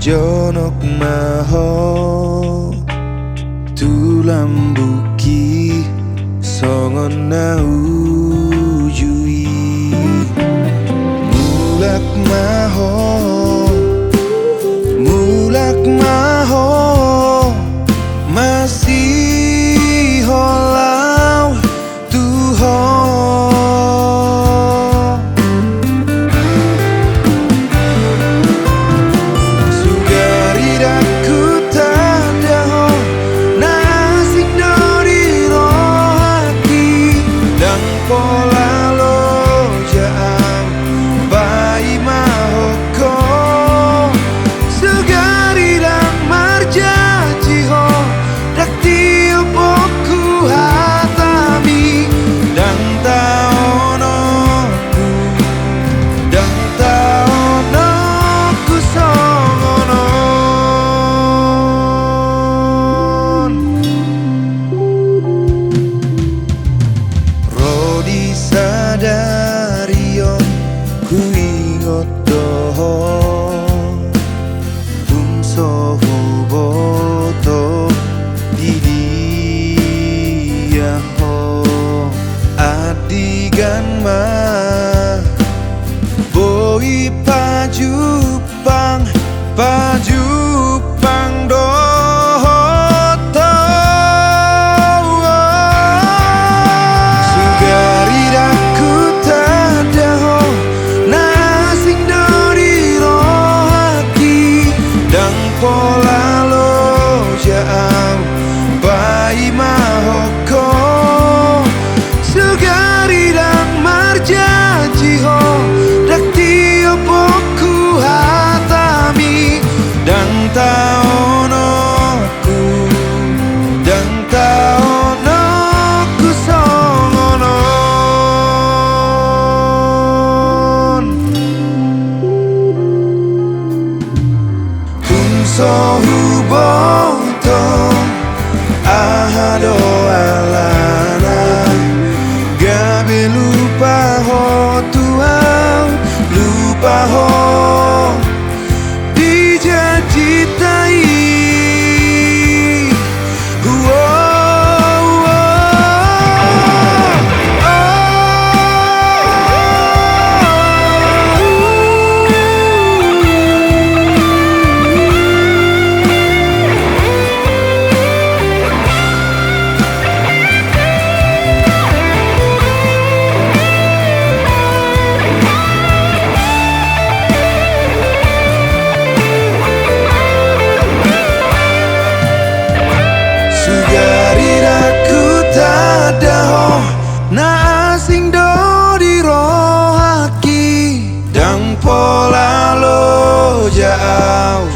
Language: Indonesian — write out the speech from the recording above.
Jonok maho tulam buki songon na ujui mulak maho masih holau tuho Dario ku ingot doho bungso huboto didia ho adigan ma boi pajupang doho pola lo jauh bai mahoko sugari dan marjaji ho dakti opoku hatami dan taonoku songonon Sohuboto ahado alana gabe lupa ho tuang lupa ho dijajitai na asing do dirohaki dang pola lo jauh